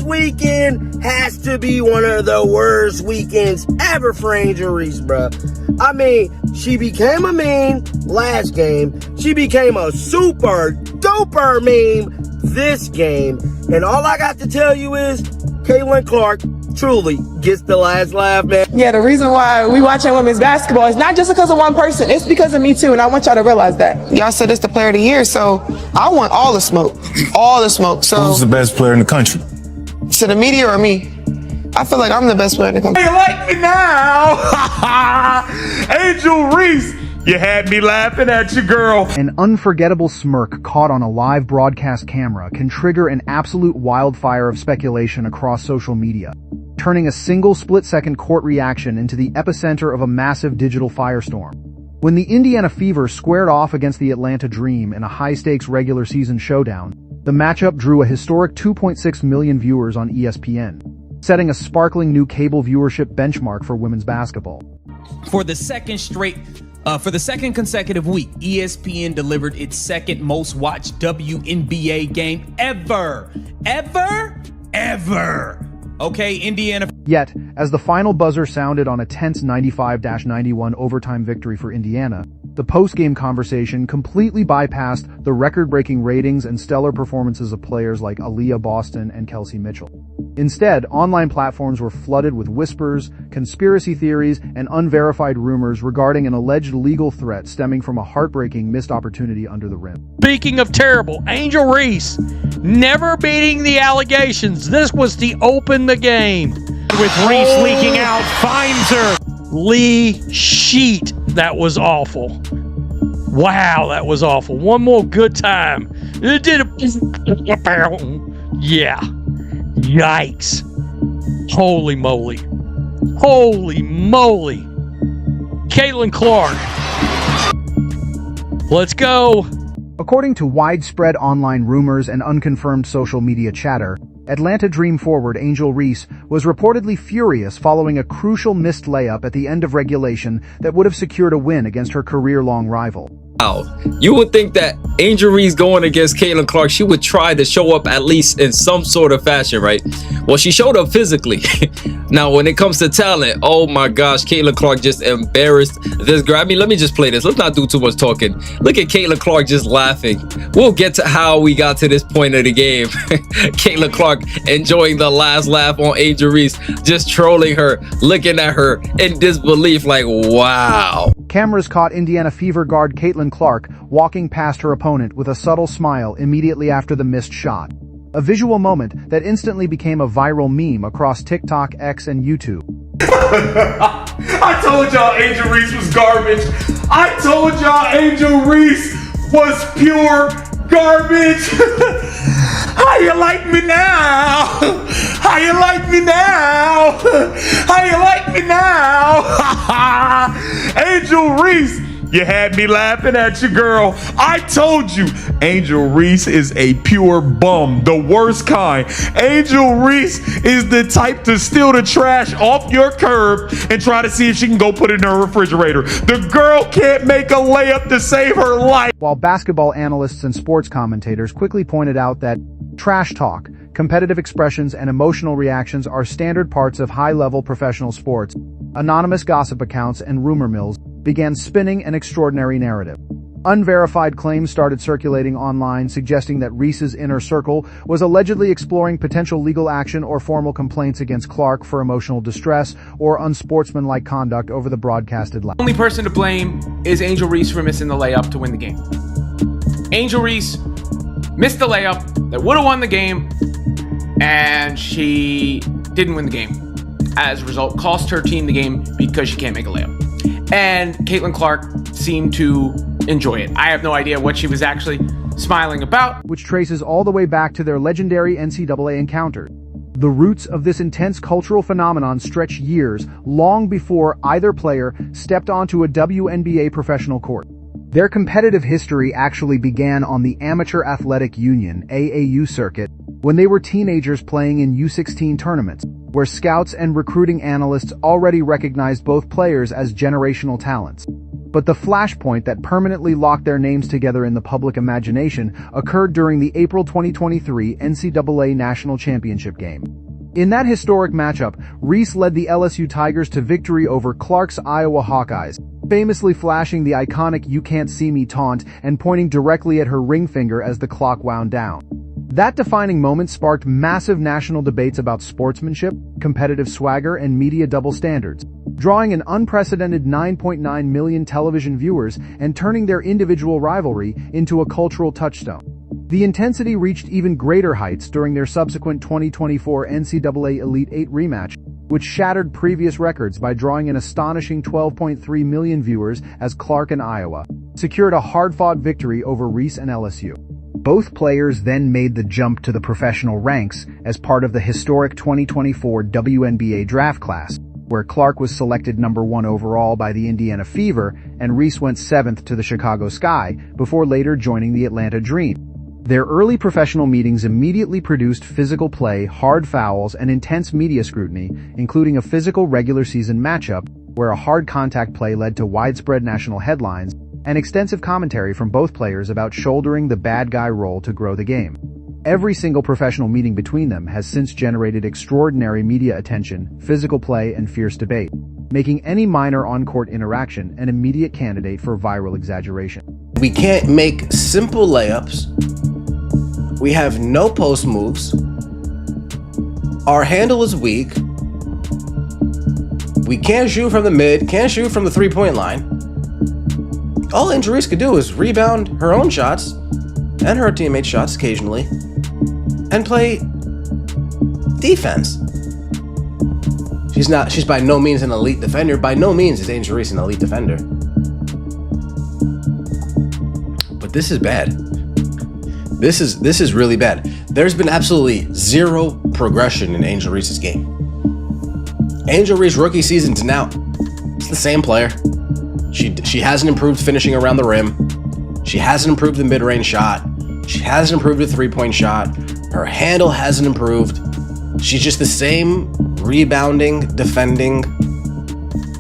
weekend has to be one of the worst weekends ever for Angel Reese, bro. I mean, she became a meme last game. She became a super duper meme this game. And all I got to tell you is, Caitlin Clark truly gets the last laugh, man. Yeah, the reason why we watching women's basketball is not just because of one person. It's because of me too, and I want y'all to realize that. Y'all said it's the player of the year, so I want all the smoke. All the smoke. So who's the best player in the country? To the media or me? I feel like I'm the best player in the country. You like me now? Angel Reese, you had me laughing at you, girl. An unforgettable smirk caught on a live broadcast camera can trigger an absolute wildfire of speculation across social media, turning a single split-second court reaction into the epicenter of a massive digital firestorm. When the Indiana Fever squared off against the Atlanta Dream in a high-stakes regular season showdown, the matchup drew a historic 2.6 million viewers on ESPN, setting a sparkling new cable viewership benchmark for women's basketball. For the second consecutive week, ESPN delivered its second most watched WNBA game ever. Okay, Indiana. Yet, as the final buzzer sounded on a tense 95-91 overtime victory for Indiana, the post-game conversation completely bypassed the record-breaking ratings and stellar performances of players like Aaliyah Boston and Kelsey Mitchell. Instead, online platforms were flooded with whispers, conspiracy theories, and unverified rumors regarding an alleged legal threat stemming from a heartbreaking missed opportunity under the rim. Speaking of terrible, Angel Reese never beating the allegations. This was to open the game. With Reese leaking out, finds her. Lee Sheet. That was awful. Wow, that was awful. One more good time. It did a... Yeah. Yikes. Holy moly. Holy moly. Caitlin Clark. Let's go. According to widespread online rumors and unconfirmed social media chatter, Atlanta Dream forward Angel Reese was reportedly furious following a crucial missed layup at the end of regulation that would have secured a win against her career-long rival. You would think that Angel Reese going against Caitlin Clark, she would try to show up at least in some sort of fashion, right? Well, she showed up physically. Now, when it comes to talent, oh my gosh, Caitlin Clark just embarrassed this girl. I mean, let me just play this. Let's not do too much talking. Look at Caitlin Clark just laughing. We'll get to how we got to this point of the game. Caitlin Clark enjoying the last laugh on Angel Reese, just trolling her, looking at her in disbelief like, wow. Cameras caught Indiana Fever guard Caitlin Clark walking past her opponent with a subtle smile immediately after the missed shot. A visual moment that instantly became a viral meme across TikTok, X, and YouTube. I told y'all Angel Reese was garbage. I told y'all Angel Reese was pure garbage. How you like me now? How you like me now? How you like me now? Angel Reese, you had me laughing at you, girl. I told you, Angel Reese is a pure bum, the worst kind. Angel Reese is the type to steal the trash off your curb and try to see if she can go put it in her refrigerator. The girl can't make a layup to save her life. While basketball analysts and sports commentators quickly pointed out that trash talk, competitive expressions, and emotional reactions are standard parts of high-level professional sports, anonymous gossip accounts and rumor mills began spinning an extraordinary narrative. Unverified claims started circulating online suggesting that Reese's inner circle was allegedly exploring potential legal action or formal complaints against Clark for emotional distress or unsportsmanlike conduct over the broadcasted live. The only person to blame is Angel Reese for missing the layup to win the game. Angel Reese missed the layup that would have won the game, and she didn't win the game. As a result, cost her team the game because she can't make a layup. And Caitlin Clark seemed to enjoy it. I have no idea what she was actually smiling about. Which traces all the way back to their legendary NCAA encounter. The roots of this intense cultural phenomenon stretch years, long before either player stepped onto a WNBA professional court. Their competitive history actually began on the Amateur Athletic Union (AAU) circuit when they were teenagers playing in U16 tournaments, where scouts and recruiting analysts already recognized both players as generational talents. But the flashpoint that permanently locked their names together in the public imagination occurred during the April 2023 NCAA National Championship game. In that historic matchup, Reese led the LSU Tigers to victory over Clark's Iowa Hawkeyes, famously flashing the iconic "You Can't See Me" taunt and pointing directly at her ring finger as the clock wound down. That defining moment sparked massive national debates about sportsmanship, competitive swagger, and media double standards, drawing an unprecedented 9.9 million television viewers and turning their individual rivalry into a cultural touchstone. The intensity reached even greater heights during their subsequent 2024 NCAA Elite Eight rematch, which shattered previous records by drawing an astonishing 12.3 million viewers as Clark and Iowa secured a hard-fought victory over Reese and LSU. Both players then made the jump to the professional ranks as part of the historic 2024 WNBA draft class, where Clark was selected number 1 overall by the Indiana Fever and Reese went 7th to the Chicago Sky before later joining the Atlanta Dream. Their early professional meetings immediately produced physical play, hard fouls, and intense media scrutiny, including a physical regular season matchup where a hard contact play led to widespread national headlines and extensive commentary from both players about shouldering the bad guy role to grow the game. Every single professional meeting between them has since generated extraordinary media attention, physical play, and fierce debate, making any minor on-court interaction an immediate candidate for viral exaggeration. We can't make simple layups. We have no post moves. Our handle is weak. We can't shoot from the mid, can't shoot from the three-point line. All Angel Reese could do is rebound her own shots and her teammates' shots occasionally and play defense. She's by no means an elite defender. By no means is Angel Reese an elite defender. But this is bad. This is really bad. There's been absolutely zero progression in Angel Reese's game. Angel Reese rookie season to now, it's the same player. She hasn't improved finishing around the rim. She hasn't improved the mid-range shot. She hasn't improved the three-point shot. Her handle hasn't improved. She's just the same rebounding, defending,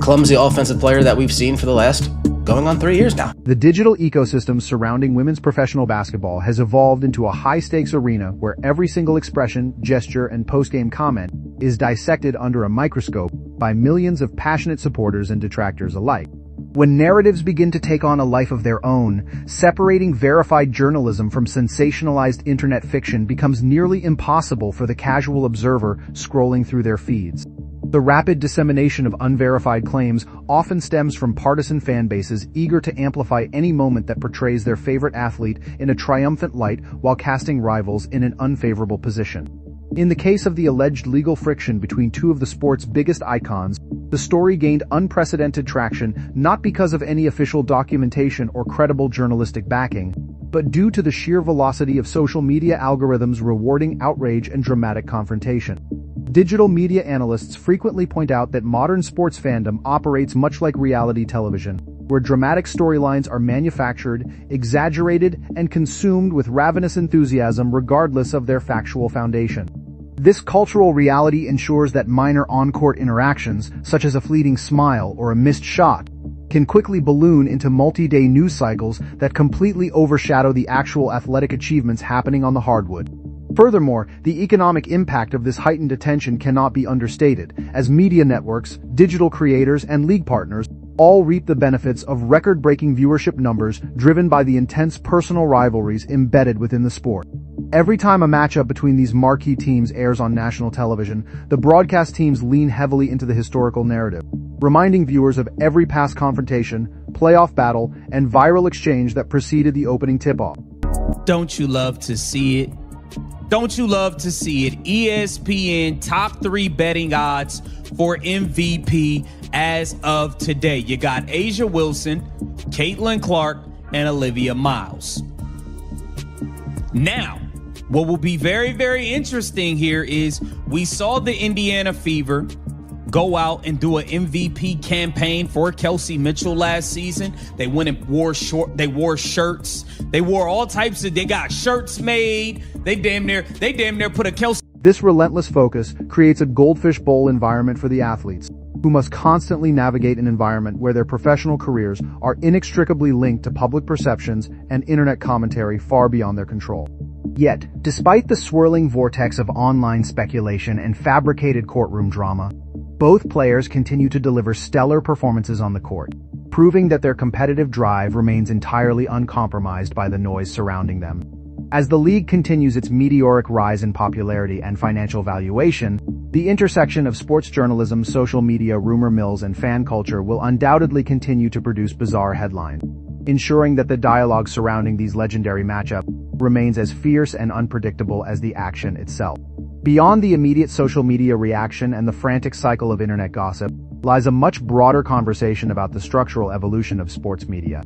clumsy offensive player that we've seen for the last going on 3 years now. The digital ecosystem surrounding women's professional basketball has evolved into a high-stakes arena where every single expression, gesture, and post-game comment is dissected under a microscope by millions of passionate supporters and detractors alike. When narratives begin to take on a life of their own, separating verified journalism from sensationalized internet fiction becomes nearly impossible for the casual observer scrolling through their feeds. The rapid dissemination of unverified claims often stems from partisan fan bases eager to amplify any moment that portrays their favorite athlete in a triumphant light while casting rivals in an unfavorable position. In the case of the alleged legal friction between two of the sport's biggest icons, the story gained unprecedented traction not because of any official documentation or credible journalistic backing, but due to the sheer velocity of social media algorithms rewarding outrage and dramatic confrontation. Digital media analysts frequently point out that modern sports fandom operates much like reality television, where dramatic storylines are manufactured, exaggerated, and consumed with ravenous enthusiasm regardless of their factual foundation. This cultural reality ensures that minor on-court interactions, such as a fleeting smile or a missed shot, can quickly balloon into multi-day news cycles that completely overshadow the actual athletic achievements happening on the hardwood. Furthermore, the economic impact of this heightened attention cannot be understated, as media networks, digital creators, and league partners all reap the benefits of record-breaking viewership numbers driven by the intense personal rivalries embedded within the sport. Every time a matchup between these marquee teams airs on national television, the broadcast teams lean heavily into the historical narrative, reminding viewers of every past confrontation, playoff battle, and viral exchange that preceded the opening tip-off. Don't you love to see it? Don't you love to see it? ESPN top 3 betting odds for MVP as of today. You got A'ja Wilson, Caitlin Clark, and Olivia Miles. Now, what will be very, very interesting here is we saw the Indiana Fever go out and do an MVP campaign for Kelsey Mitchell last season. They went and wore shirts. They wore all types of, they got shirts made. They damn near put a Kelsey. This relentless focus creates a goldfish bowl environment for the athletes, who must constantly navigate an environment where their professional careers are inextricably linked to public perceptions and internet commentary far beyond their control. Yet, despite the swirling vortex of online speculation and fabricated courtroom drama, both players continue to deliver stellar performances on the court, proving that their competitive drive remains entirely uncompromised by the noise surrounding them. As the league continues its meteoric rise in popularity and financial valuation, the intersection of sports journalism, social media, rumor mills, and fan culture will undoubtedly continue to produce bizarre headlines, ensuring that the dialogue surrounding these legendary matchups remains as fierce and unpredictable as the action itself. Beyond the immediate social media reaction and the frantic cycle of internet gossip lies a much broader conversation about the structural evolution of sports media.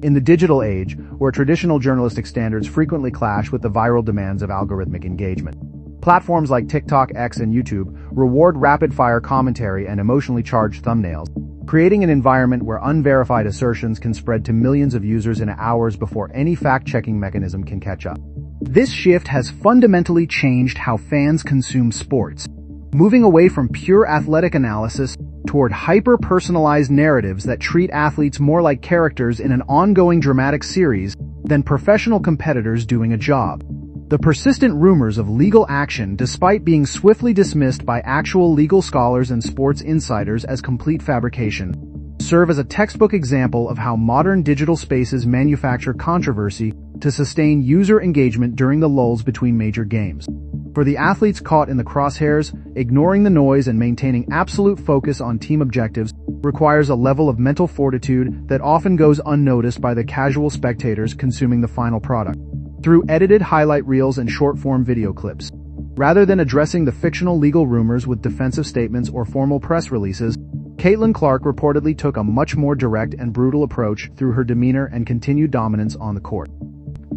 In the digital age, where traditional journalistic standards frequently clash with the viral demands of algorithmic engagement, platforms like TikTok, X, and YouTube reward rapid-fire commentary and emotionally charged thumbnails, creating an environment where unverified assertions can spread to millions of users in hours before any fact-checking mechanism can catch up. This shift has fundamentally changed how fans consume sports, moving away from pure athletic analysis toward hyper-personalized narratives that treat athletes more like characters in an ongoing dramatic series than professional competitors doing a job. The persistent rumors of legal action, despite being swiftly dismissed by actual legal scholars and sports insiders as complete fabrication, serve as a textbook example of how modern digital spaces manufacture controversy to sustain user engagement during the lulls between major games. For the athletes caught in the crosshairs, ignoring the noise and maintaining absolute focus on team objectives requires a level of mental fortitude that often goes unnoticed by the casual spectators consuming the final product. Through edited highlight reels and short-form video clips, rather than addressing the fictional legal rumors with defensive statements or formal press releases, Caitlin Clark reportedly took a much more direct and brutal approach through her demeanor and continued dominance on the court.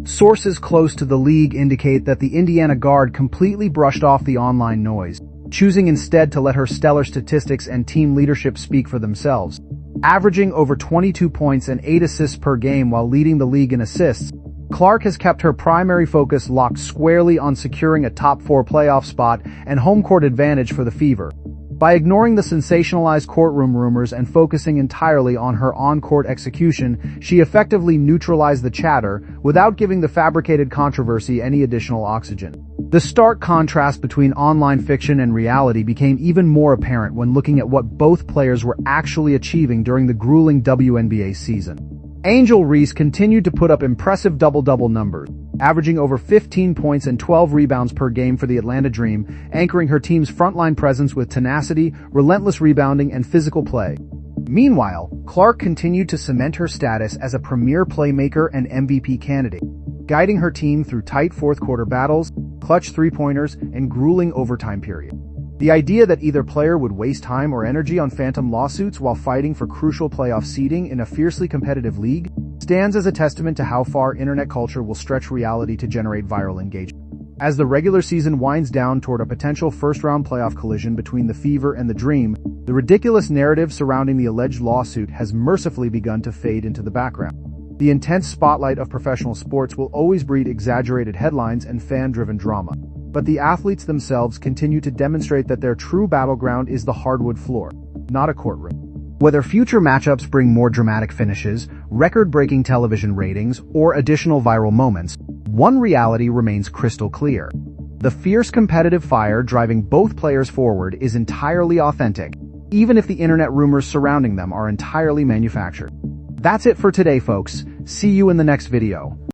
Sources close to the league indicate that the Indiana guard completely brushed off the online noise, choosing instead to let her stellar statistics and team leadership speak for themselves. Averaging over 22 points and 8 assists per game while leading the league in assists, Clark has kept her primary focus locked squarely on securing a top 4 playoff spot and home court advantage for the Fever. By ignoring the sensationalized courtroom rumors and focusing entirely on her on-court execution, she effectively neutralized the chatter without giving the fabricated controversy any additional oxygen. The stark contrast between online fiction and reality became even more apparent when looking at what both players were actually achieving during the grueling WNBA season. Angel Reese continued to put up impressive double-double numbers, averaging over 15 points and 12 rebounds per game for the Atlanta Dream, anchoring her team's frontline presence with tenacity, relentless rebounding, and physical play. Meanwhile, Clark continued to cement her status as a premier playmaker and MVP candidate, guiding her team through tight fourth-quarter battles, clutch three-pointers, and grueling overtime period. The idea that either player would waste time or energy on phantom lawsuits while fighting for crucial playoff seeding in a fiercely competitive league stands as a testament to how far internet culture will stretch reality to generate viral engagement. As the regular season winds down toward a potential first-round playoff collision between the Fever and the Dream, the ridiculous narrative surrounding the alleged lawsuit has mercifully begun to fade into the background. The intense spotlight of professional sports will always breed exaggerated headlines and fan-driven drama, but the athletes themselves continue to demonstrate that their true battleground is the hardwood floor, not a courtroom. Whether future matchups bring more dramatic finishes, record-breaking television ratings, or additional viral moments, one reality remains crystal clear. The fierce competitive fire driving both players forward is entirely authentic, even if the internet rumors surrounding them are entirely manufactured. That's it for today, folks. See you in the next video.